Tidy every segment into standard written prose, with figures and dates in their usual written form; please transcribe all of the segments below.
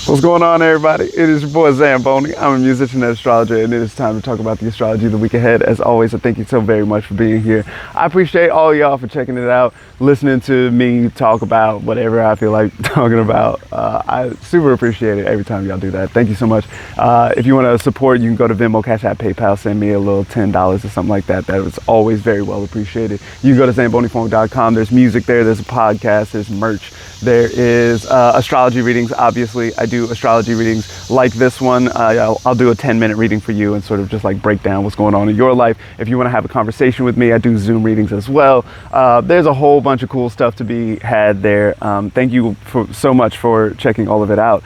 What's going on, everybody? It is your boy Zamboni. I'm a musician and astrologer, and it is time to talk about the astrology of the week ahead. As always, I thank you so very much for being here. I appreciate all y'all for checking it out, listening to me talk about whatever I feel like talking about. I super appreciate it every time y'all do that. Thank you so much. If you want to support, you can go to Venmo, Cash App, PayPal, send me a little $10 or something like that. That was always very well appreciated. You can go to zambonifunk.com. There's music there. There's a podcast. There's merch. There is astrology readings. Obviously, I do astrology readings like this one. I'll do a 10-minute reading for you and sort of just like break down what's going on in your life. If you want to have a conversation with me, I do Zoom readings as well. There's a whole bunch of cool stuff to be had there. Thank you so much for checking all of it out.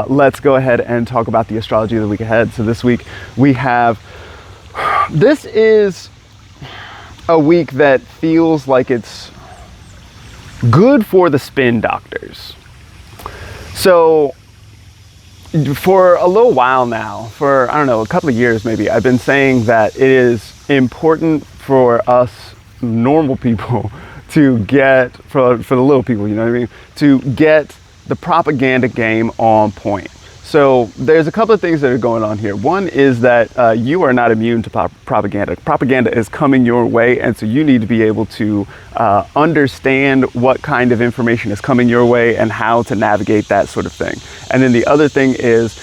Let's go ahead and talk about the astrology of the week ahead. So this week we have, this is a week that feels like it's good for the spin doctors. So for a little while now, for I don't know, a couple of years maybe, I've been saying that it is important for us normal people to get, for the little people, you know what I mean, to get the propaganda game on point. So there's a couple of things that are going on here. One is that you are not immune to propaganda. Propaganda is coming your way, and so you need to be able to understand what kind of information is coming your way and how to navigate that sort of thing. And then the other thing is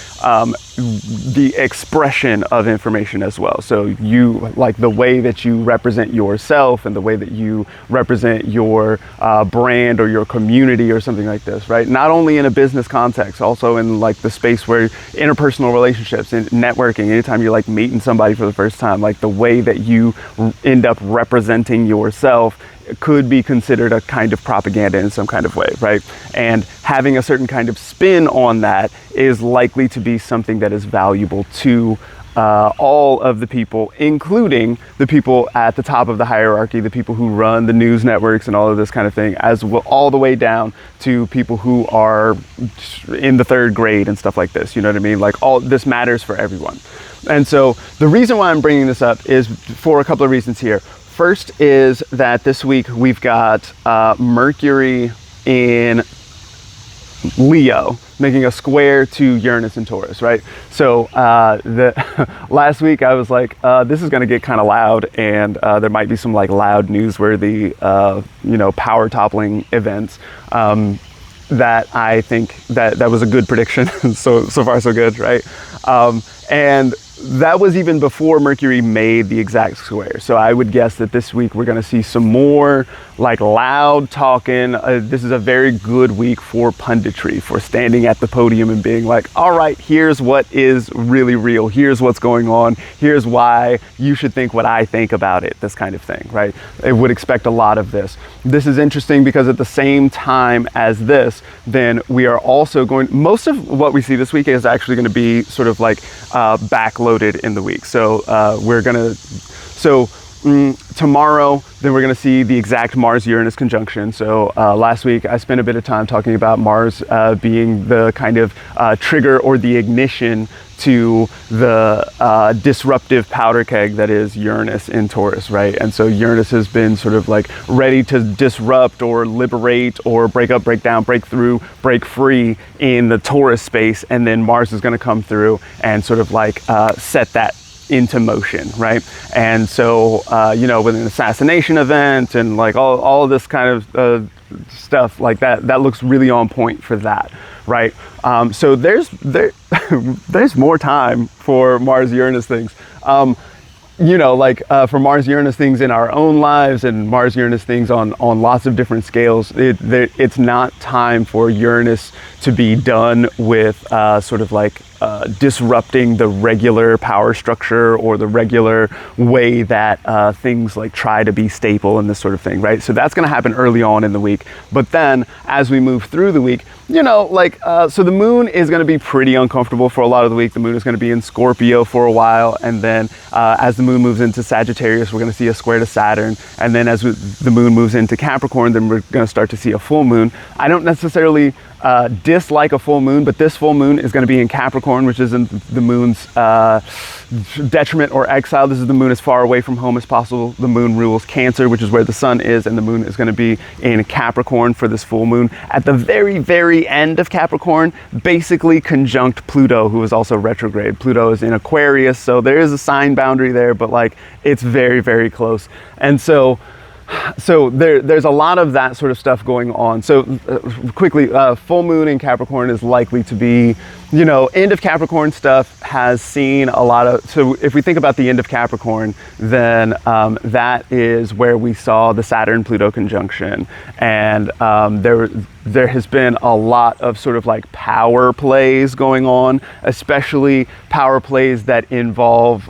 the expression of information as well. So you, like the way that you represent yourself and the way that you represent your brand or your community or something like this, right? Not only in a business context, also in like the space where interpersonal relationships and networking, anytime you're like meeting somebody for the first time, like the way that you end up representing yourself could be considered a kind of propaganda in some kind of way, right? And having a certain kind of spin on that is likely to be something that is valuable to all of the people, including the people at the top of the hierarchy, the people who run the news networks and all of this kind of thing, as well, all the way down to people who are in the third grade and stuff like this. You know what I mean? Like, all this matters for everyone. And so the reason why I'm bringing this up is for a couple of reasons here. First is that this week we've got Mercury in Leo making a square to Uranus and Taurus, right? So last week I was like, this is going to get kind of loud, and there might be some like loud newsworthy, power toppling events. That I think that was a good prediction. so far so good, right? And that was even before Mercury made the exact square. So I would guess that this week we're going to see some more like loud talking. This is a very good week for punditry, for standing at the podium and being like, all right, here's what is really real. Here's what's going on. Here's why you should think what I think about it. This kind of thing, right? I would expect a lot of this. This is interesting because at the same time as this, then we are also going, most of what we see this week is actually going to be sort of like backloaded in the week. So tomorrow, then we're going to see the exact Mars-Uranus conjunction. So last week, I spent a bit of time talking about Mars being the kind of trigger or the ignition to the disruptive powder keg that is Uranus in Taurus, right? And so Uranus has been sort of like ready to disrupt or liberate or break up, break down, break through, break free in the Taurus space. And then Mars is going to come through and sort of like set that into motion, right? And so, with an assassination event and like all of this kind of stuff like that, that looks really on point for that, right? So there's more time for Mars-Uranus things. For Mars-Uranus things in our own lives and Mars-Uranus things on lots of different scales. It's not time for Uranus to be done with sort of like disrupting the regular power structure or the regular way that things like try to be staple and this sort of thing, right? So that's going to happen early on in the week. But then as we move through the week, so the moon is going to be pretty uncomfortable for a lot of the week. The moon is going to be in Scorpio for a while. And then as the moon moves into Sagittarius, we're going to see a square to Saturn. And then as the moon moves into Capricorn, then we're going to start to see a full moon. I don't necessarily dislike a full moon, but this full moon is going to be in Capricorn, which is in the moon's detriment or exile. This is the moon as far away from home as possible. The moon rules Cancer, which is where the sun is, and the moon is going to be in Capricorn for this full moon. At the very, very end of Capricorn, basically conjunct Pluto, who is also retrograde. Pluto is in Aquarius, so there is a sign boundary there, but like it's very, very close. And so there's a lot of that sort of stuff going on. So quickly, full moon in Capricorn is likely to be, you know, end of Capricorn stuff has seen a lot of, so if we think about the end of Capricorn, then that is where we saw the Saturn-Pluto conjunction. And there has been a lot of sort of like power plays going on, especially power plays that involve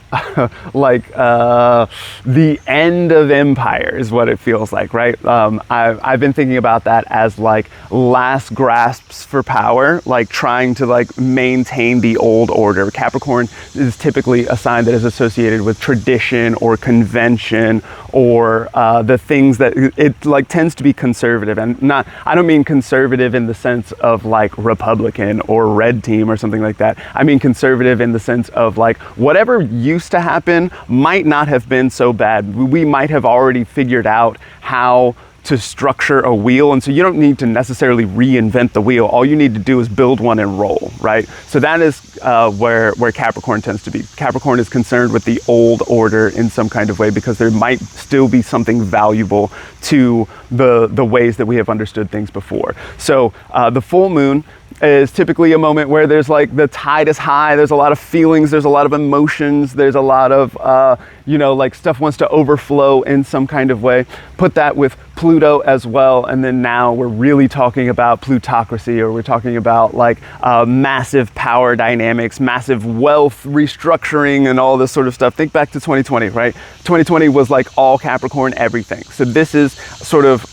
like the end of empire is what it feels like, right? I've been thinking about that as like last grasps for power, like trying to like maintain the old order. Capricorn is typically a sign that is associated with tradition or convention or the things that it like tends to be conservative. And not, I don't mean conservative in the sense of like Republican or red team or something like that. I mean conservative in the sense of like whatever used to happen might not have been so bad. We might have already figured out how to structure a wheel, and so you don't need to necessarily reinvent the wheel. All you need to do is build one and roll, right? So that is where Capricorn tends to be. Capricorn is concerned with the old order in some kind of way because there might still be something valuable to the ways that we have understood things before. So the full moon is typically a moment where there's like the tide is high, there's a lot of feelings, there's a lot of emotions, there's a lot of you know, like stuff wants to overflow in some kind of way. Put that with Pluto as well, and then now we're really talking about plutocracy, or we're talking about like massive power dynamics, massive wealth restructuring, and all this sort of stuff. Think back to 2020, right? 2020 was like all Capricorn everything. So this is sort of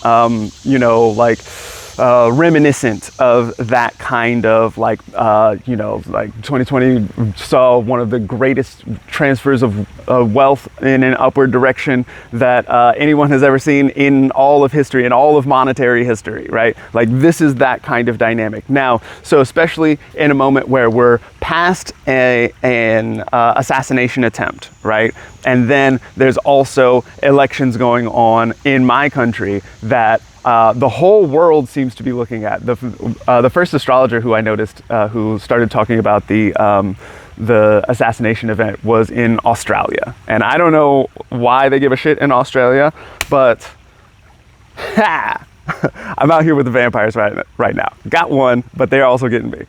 you know, like reminiscent of that kind of like, you know, like 2020 saw one of the greatest transfers of wealth in an upward direction that anyone has ever seen in all of history, in all of monetary history, right? Like this is that kind of dynamic. Now, so especially in a moment where we're past an assassination attempt, right? And then there's also elections going on in my country that the whole world seems to be looking at. The first astrologer who I noticed who started talking about the assassination event was in Australia. And I don't know why they give a shit in Australia, but I'm out here with the vampires right now. Got one, but they're also getting me.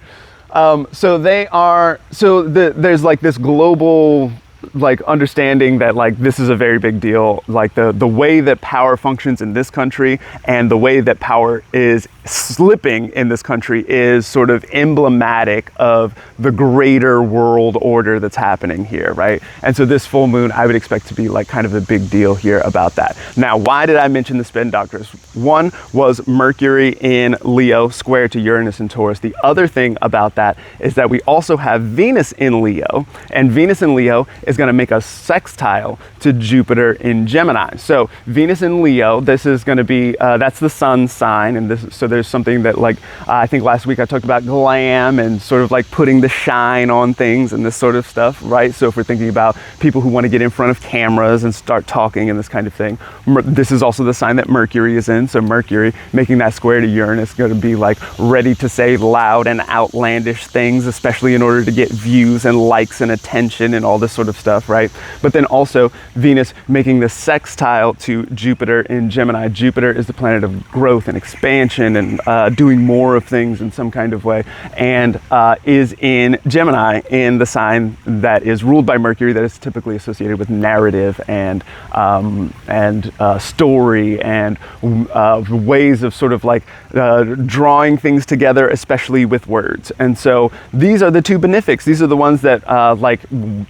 There's like this global like understanding that like this is a very big deal, like the way that power functions in this country and the way that power is slipping in this country is sort of emblematic of the greater world order that's happening here, right? And so this full moon I would expect to be like kind of a big deal here about that. Now, why did I mention the spin doctors? One was Mercury in Leo square to Uranus in Taurus. The other thing about that is that we also have Venus in Leo, and Venus in Leo is going to make a sextile to Jupiter in Gemini. So Venus in Leo, this is going to be, that's the sun sign, and this, so there's something that like, I think last week I talked about glam and sort of like putting the shine on things and this sort of stuff, right? So if we're thinking about people who want to get in front of cameras and start talking and this kind of thing, this is also the sign that Mercury is in. So Mercury making that square to Uranus is going to be like ready to say loud and outlandish things, especially in order to get views and likes and attention and all this sort of stuff, right? But then also Venus making the sextile to Jupiter in Gemini. Jupiter is the planet of growth and expansion and doing more of things in some kind of way, and is in Gemini, in the sign that is ruled by Mercury, that is typically associated with narrative and story and ways of sort of like drawing things together, especially with words. And so these are the two benefics. These are the ones that like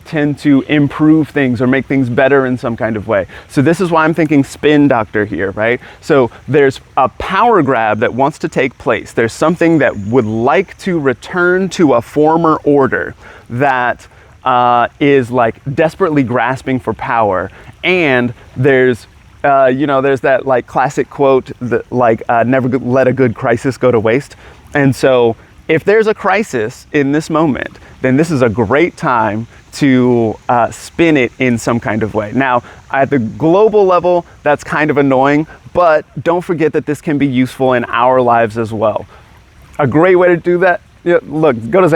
tend to improve things or make things better in some kind of way. So this is why I'm thinking spin doctor here, right? So there's a power grab that wants to take place. There's something that would like to return to a former order that is like desperately grasping for power. And there's you know, there's that like classic quote that like never let a good crisis go to waste. And so if there's a crisis in this moment, then this is a great time to spin it in some kind of way. Now, at the global level, that's kind of annoying, but don't forget that this can be useful in our lives as well. A great way to do that, look, go to